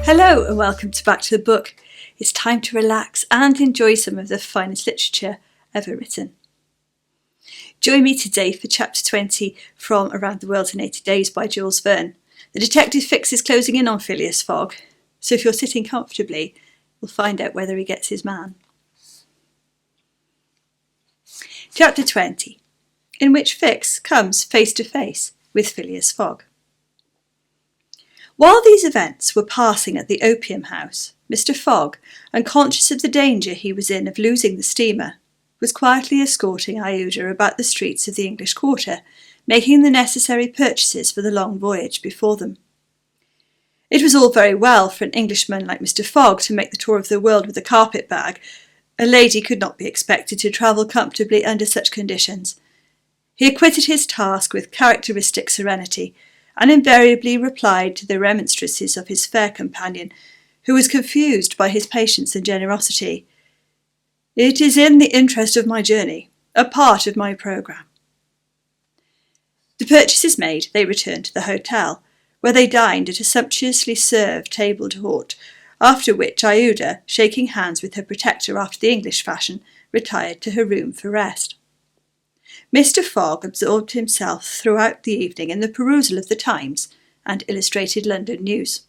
Hello and welcome Back to the Book. It's time to relax and enjoy some of the finest literature ever written. Join me today for Chapter 20 from Around the World in 80 Days by Jules Verne. The detective Fix is closing in on Phileas Fogg, so if you're sitting comfortably, we'll find out whether he gets his man. Chapter 20, in which Fix comes face to face with Phileas Fogg. While these events were passing at the opium house, Mr. Fogg, unconscious of the danger he was in of losing the steamer, was quietly escorting Iuda about the streets of the English quarter, making the necessary purchases for the long voyage before them. It was all very well for an Englishman like Mr. Fogg to make the tour of the world with a carpet bag. A lady could not be expected to travel comfortably under such conditions. He acquitted his task with characteristic serenity, and invariably replied to the remonstrances of his fair companion, who was confused by his patience and generosity. "It is in the interest of my journey, a part of my programme." The purchases made, they returned to the hotel, where they dined at a sumptuously served table d'hôte, after which Iuda, shaking hands with her protector after the English fashion, retired to her room for rest. Mr. Fogg absorbed himself throughout the evening in the perusal of the Times and Illustrated London News.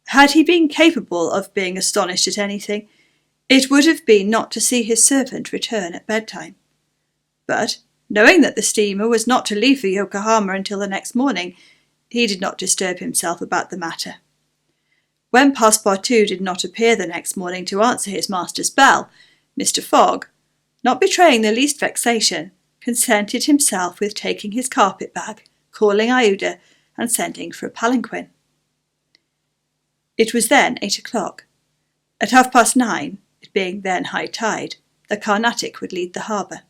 Had he been capable of being astonished at anything, it would have been not to see his servant return at bedtime. But, knowing that the steamer was not to leave for Yokohama until the next morning, he did not disturb himself about the matter. When Passepartout did not appear the next morning to answer his master's bell, Mr. Fogg, not betraying the least vexation, consented himself with taking his carpet-bag, calling Iuda, and sending for a palanquin. It was then 8 o'clock. At 9:30, it being then high tide, the Carnatic would leave the harbour.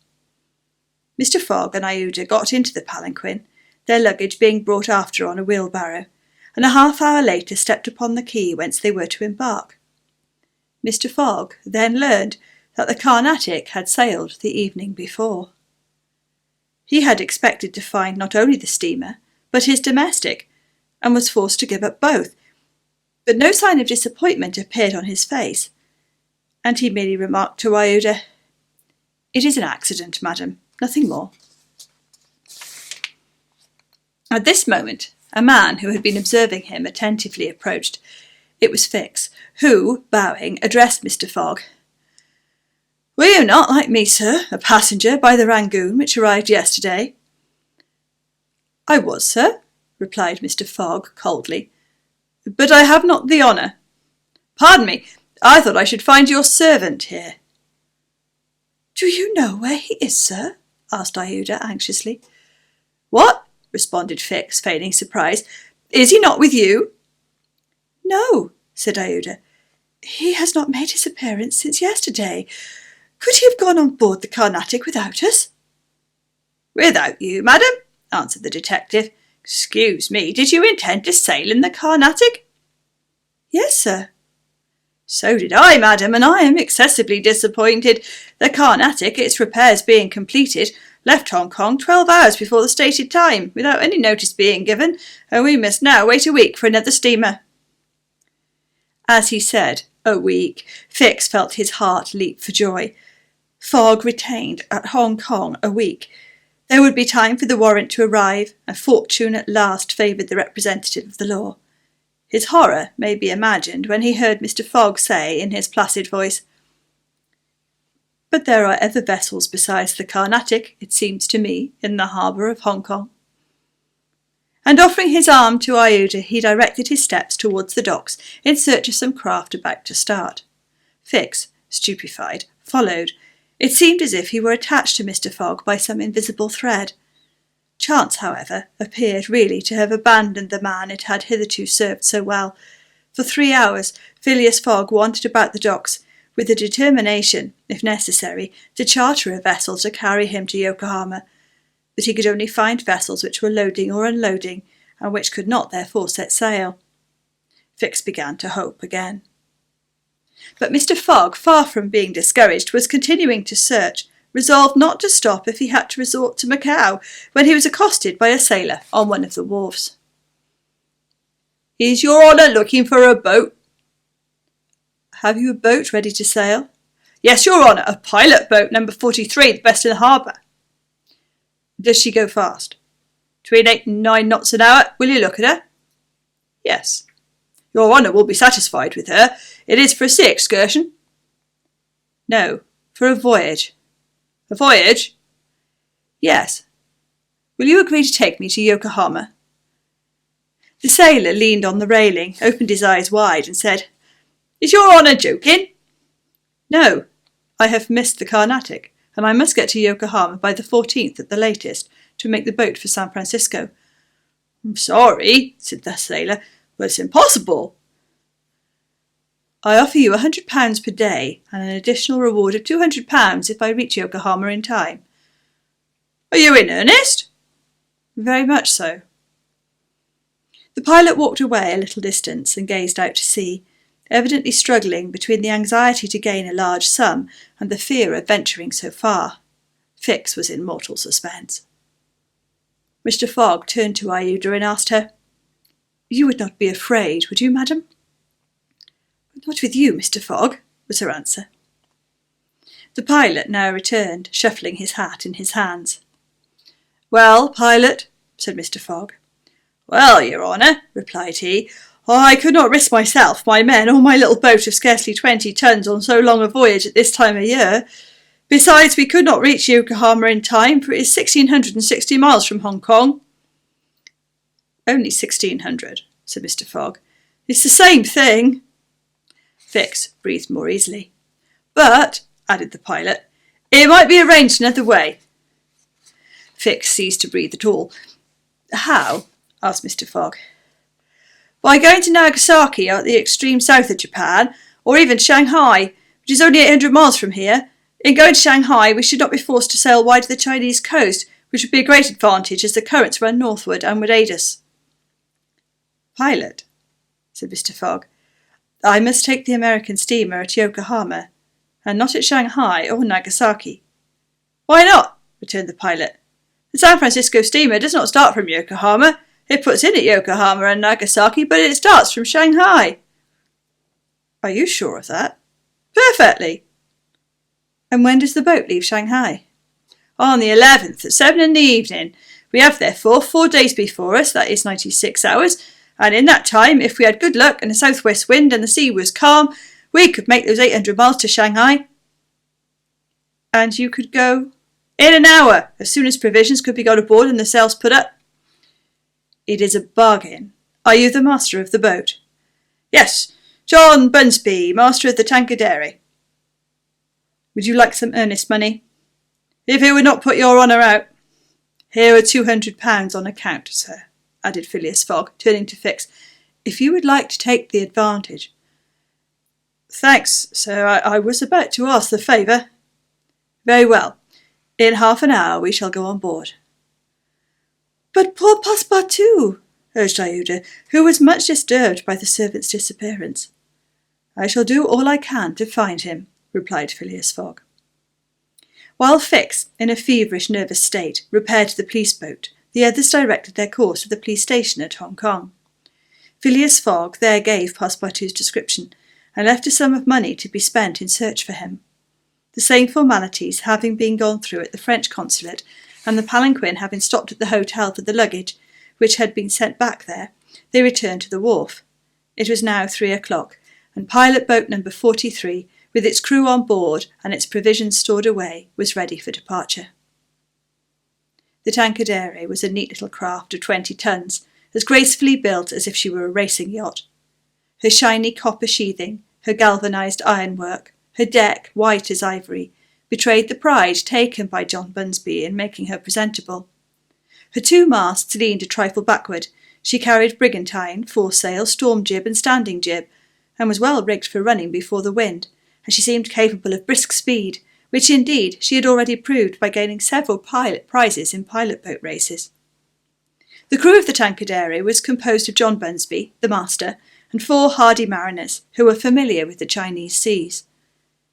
Mr. Fogg and Iuda got into the palanquin, their luggage being brought after on a wheelbarrow, and a half-hour later stepped upon the quay whence they were to embark. Mr. Fogg then learned that the Carnatic had sailed the evening before. He had expected to find not only the steamer, but his domestic, and was forced to give up both, but no sign of disappointment appeared on his face, and he merely remarked to Iuda, "It is an accident, madam, nothing more." At this moment, a man who had been observing him attentively approached. It was Fix, who, bowing, addressed Mr. Fogg. "Were you not, like me, sir, a passenger by the Rangoon which arrived yesterday?" "I was, sir," replied Mr. Fogg coldly, "but I have not the honour." "Pardon me, I thought I should find your servant here." "Do you know where he is, sir?" asked Iuda anxiously. "What?" responded Fix, feigning surprise. "Is he not with you?" "No," said Iuda. "He has not made his appearance since yesterday. Could he have gone on board the Carnatic without us?" "Without you, madam?" answered the detective. "Excuse me, did you intend to sail in the Carnatic?" "Yes, sir." "So did I, madam, and I am excessively disappointed. The Carnatic, its repairs being completed, left Hong Kong 12 hours before the stated time, without any notice being given, and we must now wait a week for another steamer." As he said, "a week," Fix felt his heart leap for joy. Fogg retained at Hong Kong a week. There would be time for the warrant to arrive, and fortune at last favoured the representative of the law. His horror may be imagined when he heard Mr. Fogg say in his placid voice, "But there are other vessels besides the Carnatic, it seems to me, in the harbour of Hong Kong." And offering his arm to Iuda, he directed his steps towards the docks in search of some craft about to start. Fix, stupefied, followed. It seemed as if he were attached to Mr. Fogg by some invisible thread. Chance, however, appeared really to have abandoned the man it had hitherto served so well. For 3 hours Phileas Fogg wandered about the docks, with the determination, if necessary, to charter a vessel to carry him to Yokohama, but he could only find vessels which were loading or unloading, and which could not therefore set sail. Fix began to hope again. But Mr. Fogg, far from being discouraged, was continuing to search, resolved not to stop if he had to resort to Macao, when he was accosted by a sailor on one of the wharves. Is your honour looking for a boat? Have you a boat ready to sail? Yes, your honour, a pilot boat, number 43, the best in the harbour. Does she go fast? Between 8 and 9 knots an hour. Will you look at her? Yes. Your honour will be satisfied with her. It is for a sea excursion. No, for a voyage. A voyage? Yes. Will you agree to take me to Yokohama? The sailor leaned on the railing, opened his eyes wide, and said, Is your honour joking? No, I have missed the Carnatic, and I must get to Yokohama by the 14th at the latest, to make the boat for San Francisco. I'm sorry, said the sailor, but it's impossible. I offer you £100 per day, and an additional reward of £200 if I reach Yokohama in time. Are you in earnest? Very much so. The pilot walked away a little distance and gazed out to sea, evidently struggling between the anxiety to gain a large sum and the fear of venturing so far. Fix was in mortal suspense. Mr. Fogg turned to Aouda and asked her, You would not be afraid, would you, madam? Not with you, Mr. Fogg, was her answer. The pilot now returned, shuffling his hat in his hands. Well, pilot, said Mr. Fogg. Well, your honour, replied he, I could not risk myself, my men, or my little boat of scarcely 20 tons on so long a voyage at this time of year. Besides, we could not reach Yokohama in time, for it is 1,660 miles from Hong Kong. Only 1,600, said Mr. Fogg. It's the same thing. Fix breathed more easily. But, added the pilot, it might be arranged another way. Fix ceased to breathe at all. How? Asked Mr. Fogg. By going to Nagasaki at the extreme south of Japan, or even Shanghai, which is only 800 miles from here. In going to Shanghai, we should not be forced to sail wide to the Chinese coast, which would be a great advantage as the currents run northward and would aid us. Pilot, said Mr. Fogg, I must take the American steamer at Yokohama, and not at Shanghai or Nagasaki. Why not? Returned the pilot. The San Francisco steamer does not start from Yokohama. It puts in at Yokohama and Nagasaki, but it starts from Shanghai. Are you sure of that? Perfectly. And when does the boat leave Shanghai? On the 11th, at 7 in the evening. We have, therefore, 4 days before us, that is 96 hours, and in that time, if we had good luck and a southwest wind and the sea was calm, we could make those 800 miles to Shanghai. And you could go? In an hour, as soon as provisions could be got aboard and the sails put up. It is a bargain. Are you the master of the boat? Yes, John Bunsby, master of the Tankadere. Would you like some earnest money? If it would not put your honour out. Here are £200 on account, sir, added Phileas Fogg, turning to Fix. If you would like to take the advantage. Thanks, sir, I was about to ask the favour. Very well. In half an hour we shall go on board. But poor Passepartout, urged Aouda, who was much disturbed by the servant's disappearance. I shall do all I can to find him, replied Phileas Fogg. While Fix, in a feverish, nervous state, repaired to the police boat, the others directed their course to the police station at Hong Kong. Phileas Fogg there gave Passepartout's description, and left a sum of money to be spent in search for him. The same formalities having been gone through at the French consulate, and the palanquin having stopped at the hotel for the luggage, which had been sent back there, they returned to the wharf. It was now 3 o'clock, and pilot boat number 43, with its crew on board and its provisions stored away, was ready for departure. The Tankadere was a neat little craft of 20 tons, as gracefully built as if she were a racing yacht. Her shiny copper sheathing, her galvanized ironwork, her deck, white as ivory, betrayed the pride taken by John Bunsby in making her presentable. Her 2 masts leaned a trifle backward. She carried brigantine, foresail, storm jib, and standing jib, and was well rigged for running before the wind, and she seemed capable of brisk speed, which indeed she had already proved by gaining several prizes in pilot boat races. The crew of the Tankadere was composed of John Bunsby, the master, and 4 hardy mariners who were familiar with the Chinese seas.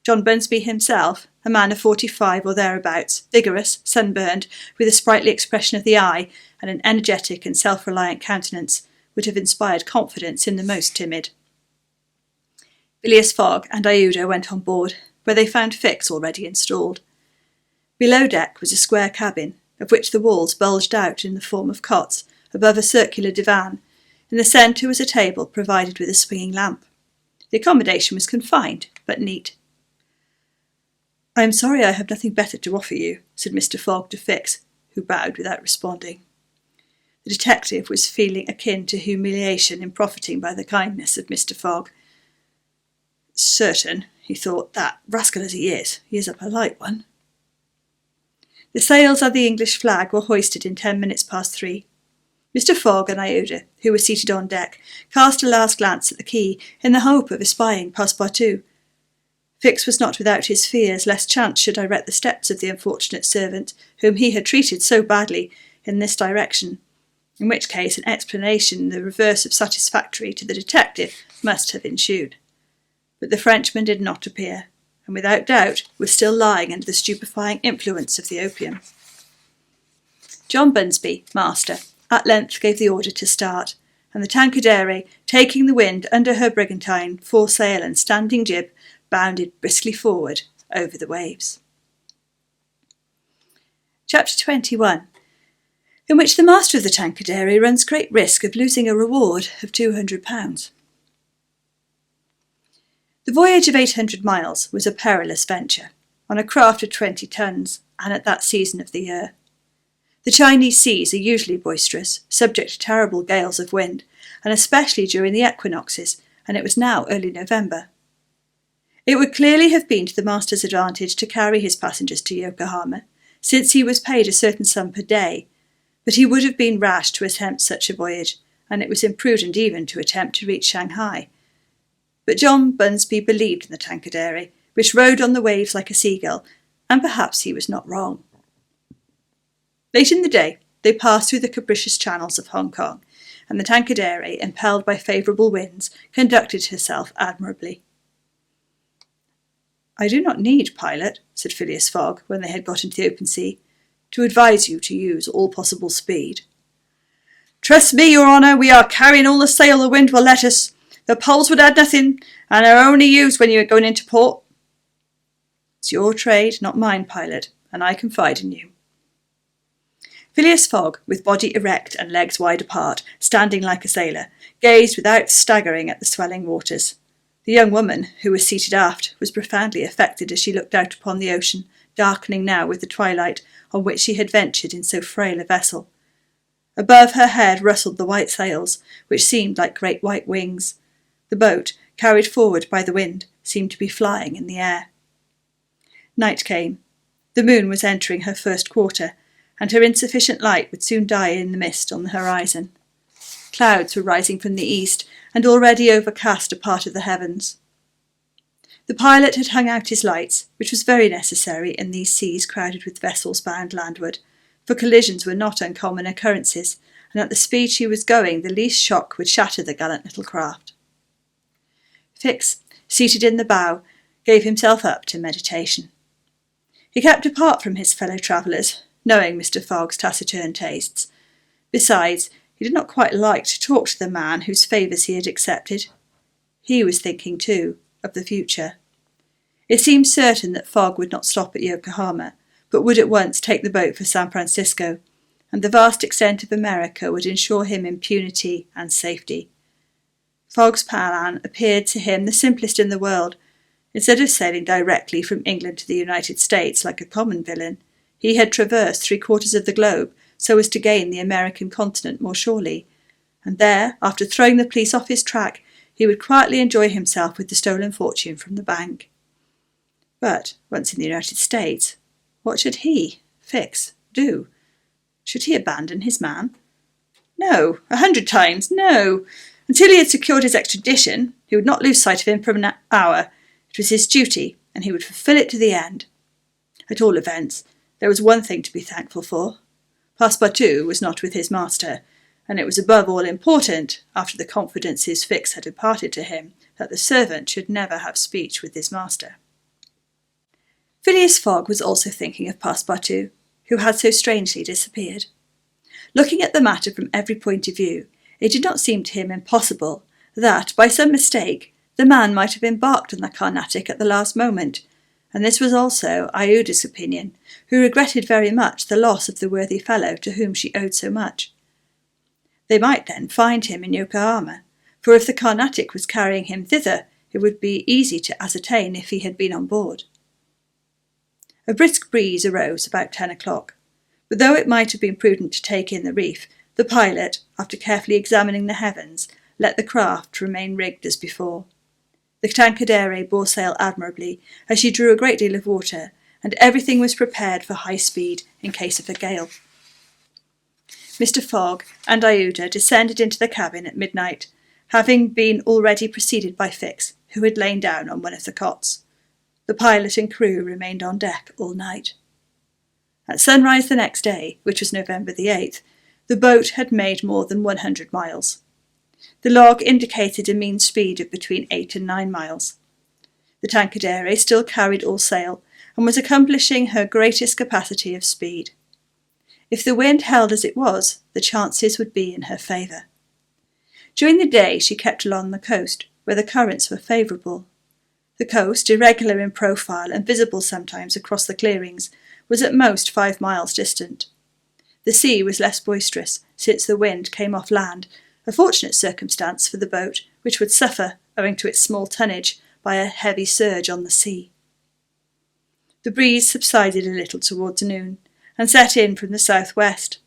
John Bunsby himself, a man of 45 or thereabouts, vigorous, sunburned, with a sprightly expression of the eye and an energetic and self-reliant countenance, would have inspired confidence in the most timid. Phileas Fogg and Iuda went on board, where they found Fix already installed. Below deck was a square cabin, of which the walls bulged out in the form of cots above a circular divan. In the centre was a table provided with a swinging lamp. The accommodation was confined, but neat. "I am sorry I have nothing better to offer you," said Mr. Fogg to Fix, who bowed without responding. The detective was feeling akin to humiliation in profiting by the kindness of Mr. Fogg. "Certain," he thought, "that, rascal as he is a polite one." The sails of the English flag were hoisted in 10 minutes past 3. Mr. Fogg and Iuda, who were seated on deck, cast a last glance at the quay in the hope of espying Passepartout. Fix was not without his fears lest chance should direct the steps of the unfortunate servant, whom he had treated so badly, in this direction, in which case an explanation the reverse of satisfactory to the detective must have ensued. But the Frenchman did not appear, and without doubt was still lying under the stupefying influence of the opium. John Bunsby, master, at length gave the order to start, and the Tankadere, taking the wind under her brigantine, foresail and standing jib, bounded briskly forward over the waves. Chapter 21, in which the master of the Tankadere runs great risk of losing a reward of £200. The voyage of 800 miles was a perilous venture, on a craft of 20 tons, and at that season of the year. The Chinese seas are usually boisterous, subject to terrible gales of wind, and especially during the equinoxes, and it was now early November. It would clearly have been to the master's advantage to carry his passengers to Yokohama, since he was paid a certain sum per day, but he would have been rash to attempt such a voyage, and it was imprudent even to attempt to reach Shanghai. But John Bunsby believed in the Tankadere, which rode on the waves like a seagull, and perhaps he was not wrong. Late in the day, they passed through the capricious channels of Hong Kong, and the Tankadere, impelled by favourable winds, conducted herself admirably. "I do not need, pilot," said Phileas Fogg, when they had got into the open sea, "to advise you to use all possible speed." "Trust me, your honour, we are carrying all the sail the wind will let us. The poles would add nothing, and are only used when you are going into port." "It's your trade, not mine, pilot, and I confide in you." Phileas Fogg, with body erect and legs wide apart, standing like a sailor, gazed without staggering at the swelling waters. The young woman, who was seated aft, was profoundly affected as she looked out upon the ocean, darkening now with the twilight, on which she had ventured in so frail a vessel. Above her head rustled the white sails, which seemed like great white wings. The boat, carried forward by the wind, seemed to be flying in the air. Night came. The moon was entering her first quarter, and her insufficient light would soon die in the mist on the horizon. Clouds were rising from the east, and already overcast a part of the heavens. The pilot had hung out his lights, which was very necessary in these seas crowded with vessels bound landward, for collisions were not uncommon occurrences, and at the speed she was going the least shock would shatter the gallant little craft. Fix, seated in the bow, gave himself up to meditation. He kept apart from his fellow travellers, knowing Mr. Fogg's taciturn tastes. Besides, he did not quite like to talk to the man whose favours he had accepted. He was thinking, too, of the future. It seemed certain that Fogg would not stop at Yokohama, but would at once take the boat for San Francisco, and the vast extent of America would ensure him impunity and safety. Fogg's plan appeared to him the simplest in the world. Instead of sailing directly from England to the United States like a common villain, he had traversed 3/4 of the globe so as to gain the American continent more surely, and there, after throwing the police off his track, he would quietly enjoy himself with the stolen fortune from the bank. But, once in the United States, what should he, Fix, do? Should he abandon his man? No, 100 times no. Until he had secured his extradition, he would not lose sight of him for an hour. It was his duty, and he would fulfil it to the end. At all events, there was one thing to be thankful for. Passepartout was not with his master, and it was above all important, after the confidences Fix had imparted to him, that the servant should never have speech with his master. Phileas Fogg was also thinking of Passepartout, who had so strangely disappeared. Looking at the matter from every point of view, It did not seem to him impossible that, by some mistake, the man might have embarked on the Carnatic at the last moment, and this was also Iuda's opinion, who regretted very much the loss of the worthy fellow to whom she owed so much. They might then find him in Yokohama, for if the Carnatic was carrying him thither, it would be easy to ascertain if he had been on board. A brisk breeze arose about 10 o'clock, but though it might have been prudent to take in the reef, the pilot, after carefully examining the heavens, let the craft remain rigged as before. The Tankadere bore sail admirably, as she drew a great deal of water, and everything was prepared for high speed in case of a gale. Mr. Fogg and Iuda descended into the cabin at midnight, having been already preceded by Fix, who had lain down on one of the cots. The pilot and crew remained on deck all night. At sunrise the next day, which was November the 8th, the boat had made more than 100 miles. The log indicated a mean speed of between 8 and 9 miles. The Tankadere still carried all sail, and was accomplishing her greatest capacity of speed. If the wind held as it was, the chances would be in her favour. During the day she kept along the coast, where the currents were favourable. The coast, irregular in profile and visible sometimes across the clearings, was at most 5 miles distant. The sea was less boisterous, since the wind came off land, a fortunate circumstance for the boat, which would suffer, owing to its small tonnage, by a heavy surge on the sea. The breeze subsided a little towards noon, and set in from the south-west.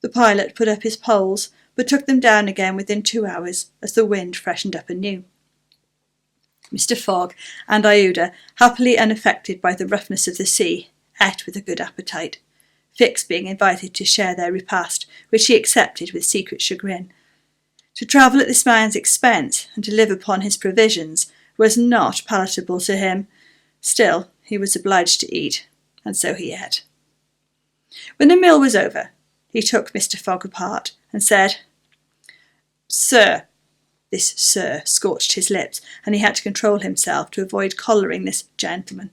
The pilot put up his poles, but took them down again within 2 hours, as the wind freshened up anew. Mr. Fogg and Iuda, happily unaffected by the roughness of the sea, ate with a good appetite, Fix being invited to share their repast, which he accepted with secret chagrin. To travel at this man's expense, and to live upon his provisions, was not palatable to him. Still, he was obliged to eat, and so he ate. When the meal was over, he took Mr. Fogg apart, and said, "Sir," this "sir" scorched his lips, and he had to control himself to avoid collaring this gentleman.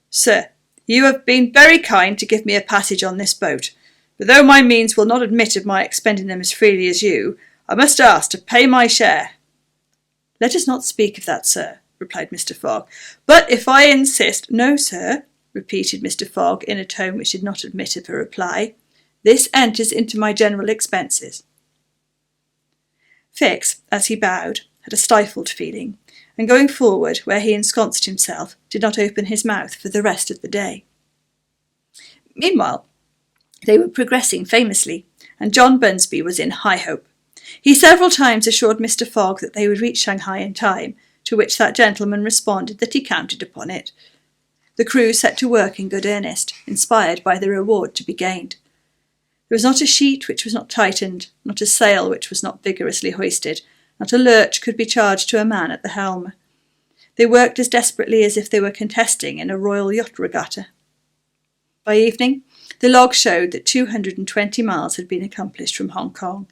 "Sir, you have been very kind to give me a passage on this boat, but though my means will not admit of my expending them as freely as you, I must ask to pay my share." "Let us not speak of that, sir," replied Mr. Fogg. "But if I insist—" "No, sir," repeated Mr. Fogg in a tone which did not admit of a reply. "This enters into my general expenses." Fix, as he bowed, had a stifled feeling, and going forward, where he ensconced himself, did not open his mouth for the rest of the day. Meanwhile, they were progressing famously, and John Bunsby was in high hope. He several times assured Mr. Fogg that they would reach Shanghai in time, to which that gentleman responded that he counted upon it. The crew set to work in good earnest, inspired by the reward to be gained. There was not a sheet which was not tightened, not a sail which was not vigorously hoisted, not a lurch could be charged to a man at the helm. They worked as desperately as if they were contesting in a royal yacht regatta. By evening, the log showed that 220 miles had been accomplished from Hong Kong,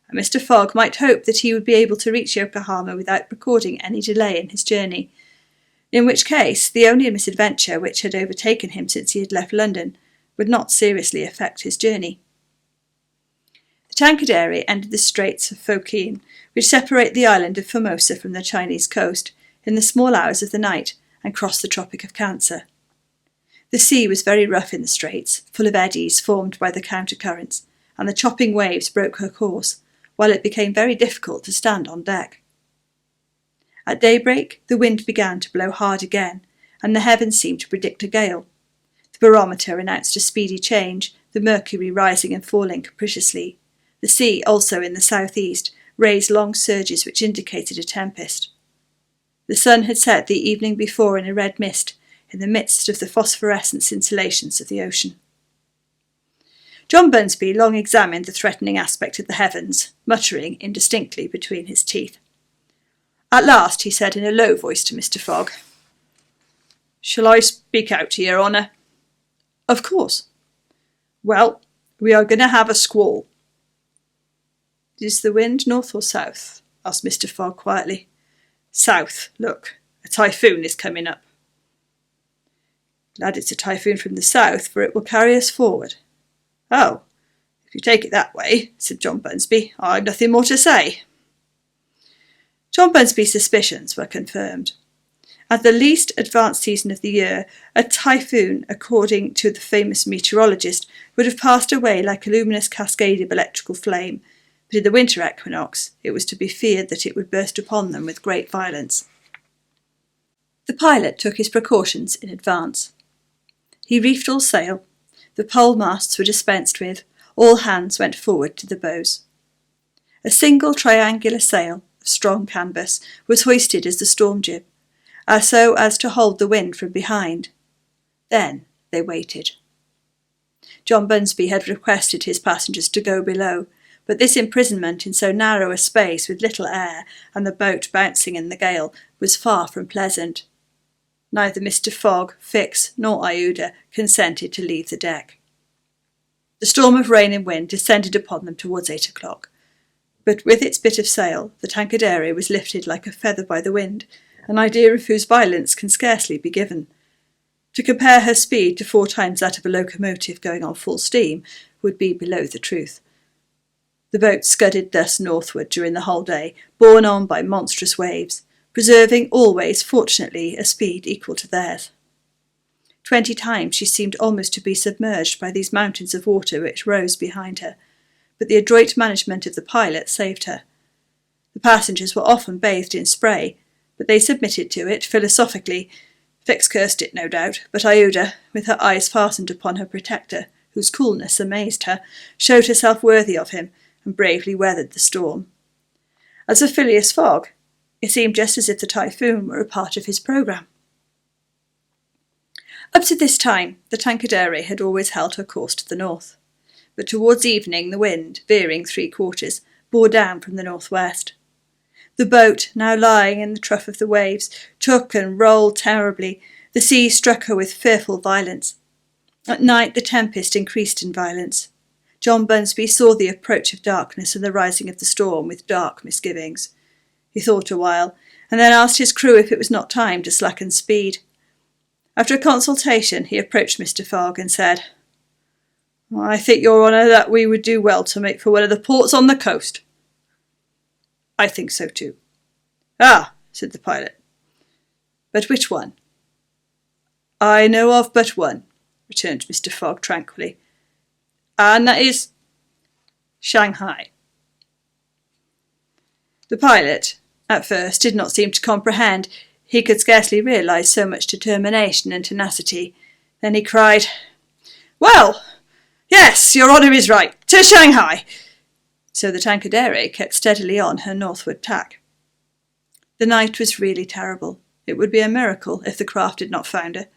and Mr. Fogg might hope that he would be able to reach Yokohama without recording any delay in his journey, in which case the only misadventure which had overtaken him since he had left London would not seriously affect his journey. The Tankadere entered the Straits of Fokien, which separate the island of Formosa from the Chinese coast, in the small hours of the night, and crossed the Tropic of Cancer. The sea was very rough in the straits, full of eddies formed by the counter-currents, and the chopping waves broke her course, while it became very difficult to stand on deck. At daybreak, the wind began to blow hard again, and the heavens seemed to predict a gale. The barometer announced a speedy change, the mercury rising and falling capriciously. The sea, also in the south-east, raised long surges which indicated a tempest. The sun had set the evening before in a red mist, in the midst of the phosphorescent scintillations of the ocean. John Bunsby long examined the threatening aspect of the heavens, muttering indistinctly between his teeth. At last he said in a low voice to Mr. Fogg, "Shall I speak out to your honour?" "Of course." "Well, we are going to have a squall." "Is the wind north or south?" asked Mr. Fogg quietly. "South. Look, a typhoon is coming up." "Glad it's a typhoon from the south, for it will carry us forward." "Oh, "If you take it that way," said John Bunsby, "I've nothing more to say." John Bunsby's suspicions were confirmed. At the least advanced season of the year, a typhoon, according to the famous meteorologist, would have passed away like a luminous cascade of electrical flame, but in the winter equinox it was to be feared that it would burst upon them with great violence. The pilot took his precautions in advance. He reefed all sail, the pole masts were dispensed with, all hands went forward to the bows. A single triangular sail of strong canvas was hoisted as the storm jib, so as to hold the wind from behind. Then they waited. John Bunsby had requested his passengers to go below, but this imprisonment in so narrow a space with little air and the boat bouncing in the gale was far from pleasant. Neither Mr. Fogg, Fix, nor Iuda consented to leave the deck. The storm of rain and wind descended upon them towards 8 o'clock, but with its bit of sail the Tankadere was lifted like a feather by the wind, an idea of whose violence can scarcely be given. To compare her speed to 4 times that of a locomotive going on full steam would be below the truth. The boat scudded thus northward during the whole day, borne on by monstrous waves, preserving always, fortunately, a speed equal to theirs. 20 times she seemed almost to be submerged by these mountains of water which rose behind her, but the adroit management of the pilot saved her. The passengers were often bathed in spray, but they submitted to it philosophically. Fix cursed it, no doubt, but Iuda, with her eyes fastened upon her protector, whose coolness amazed her, showed herself worthy of him, and bravely weathered the storm. As for Phileas Fogg, it seemed just as if the typhoon were a part of his programme. Up to this time, the Tankadere had always held her course to the north, but towards evening the wind, veering 3/4, bore down from the northwest. The boat, now lying in the trough of the waves, took and rolled terribly. The sea struck her with fearful violence. At night the tempest increased in violence. John Bunsby saw the approach of darkness and the rising of the storm with dark misgivings. He thought a while, and then asked his crew if it was not time to slacken speed. After a consultation he approached Mr. Fogg and said, "I think, your honour, that we would do well to make for one of the ports on the coast." "I think so too." "Ah," said the pilot. "But which one?" "I know of but one," returned Mr. Fogg tranquilly, "and that is Shanghai." The pilot, at first, did not seem to comprehend. He could scarcely realise so much determination and tenacity. Then he cried, "Well, yes, your honour is right. To Shanghai." So the Tankadere kept steadily on her northward tack. The night was really terrible. It would be a miracle if the craft did not founder.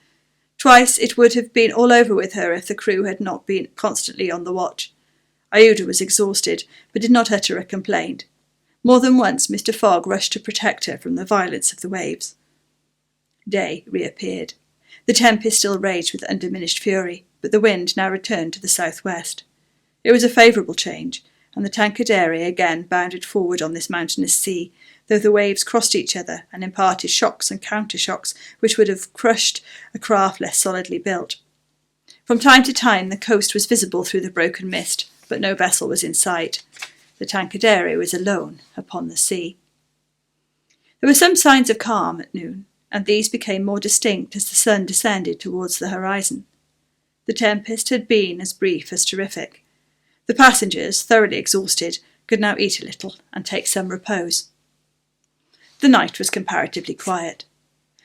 Twice it would have been all over with her if the crew had not been constantly on the watch. Iuda was exhausted, but did not utter a complaint. More than once Mr. Fogg rushed to protect her from the violence of the waves. Day reappeared. The tempest still raged with undiminished fury, but the wind now returned to the southwest. It was a favourable change, and the Tankadere again bounded forward on this mountainous sea, though the waves crossed each other and imparted shocks and counter-shocks which would have crushed a craft less solidly built. From time to time the coast was visible through the broken mist, but no vessel was in sight. The Tankadere was alone upon the sea. There were some signs of calm at noon, and these became more distinct as the sun descended towards the horizon. The tempest had been as brief as terrific. The passengers, thoroughly exhausted, could now eat a little and take some repose. The night was comparatively quiet.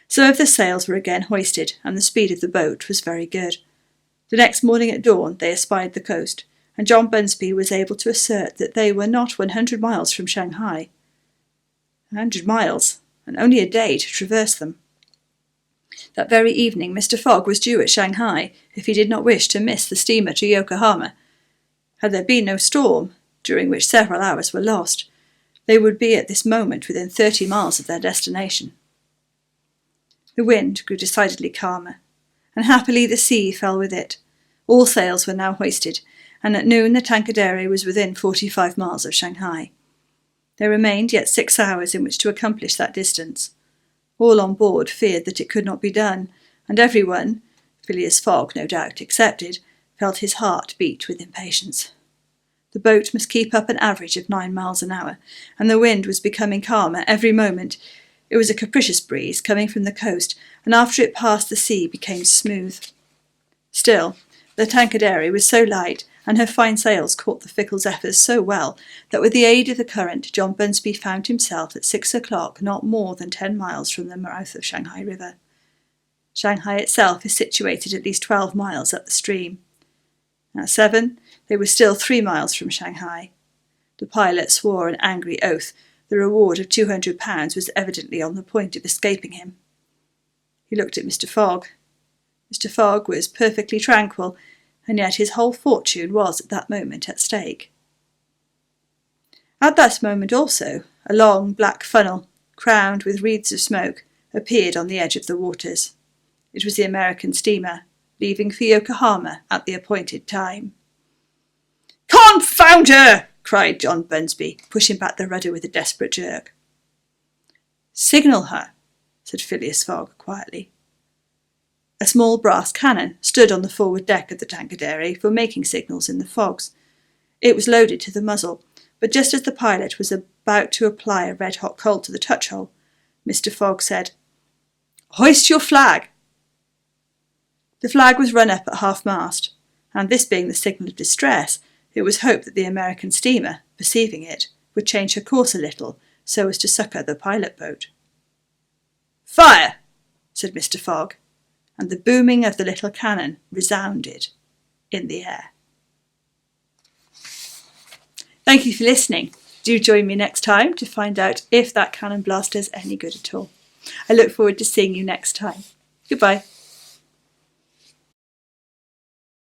Some of the sails were again hoisted, and the speed of the boat was very good. The next morning at dawn they espied the coast, and John Bunsby was able to assert that they were not 100 miles from Shanghai. 100 miles, and only a day to traverse them. That very evening Mr. Fogg was due at Shanghai, if he did not wish to miss the steamer to Yokohama. Had there been no storm, during which several hours were lost, they would be at this moment within 30 miles of their destination. The wind grew decidedly calmer, and happily the sea fell with it. All sails were now hoisted, and at noon the Tankadere was within 45 miles of Shanghai. There remained yet 6 hours in which to accomplish that distance. All on board feared that it could not be done, and everyone, Phileas Fogg no doubt excepted, felt his heart beat with impatience. The boat must keep up an average of 9 miles an hour, and the wind was becoming calmer every moment. It was a capricious breeze coming from the coast, and after it passed the sea became smooth. Still, the Tankadere was so light, and her fine sails caught the fickle zephyrs so well, that with the aid of the current John Bunsby found himself at 6 o'clock not more than 10 miles from the mouth of Shanghai River. Shanghai itself is situated at least 12 miles up the stream. At 7, they were still 3 miles from Shanghai. The pilot swore an angry oath. The reward of £200 was evidently on the point of escaping him. He looked at Mr. Fogg. Mr. Fogg was perfectly tranquil, and yet his whole fortune was at that moment at stake. At that moment also, a long black funnel, crowned with wreaths of smoke, appeared on the edge of the waters. It was the American steamer, leaving for Yokohama at the appointed time. "Confound her!" cried John Bunsby, pushing back the rudder with a desperate jerk. "Signal her," said Phileas Fogg quietly. A small brass cannon stood on the forward deck of the Tankadere for making signals in the fogs. It was loaded to the muzzle, but just as the pilot was about to apply a red-hot coal to the touch-hole, Mr. Fogg said, "Hoist your flag." The flag was run up at half-mast, and this being the signal of distress, it was hoped that the American steamer, perceiving it, would change her course a little so as to succour the pilot-boat. "Fire!" said Mr. Fogg, and the booming of the little cannon resounded in the air. Thank you for listening. Do join me next time to find out if that cannon blast does any good at all. I look forward to seeing you next time. Goodbye.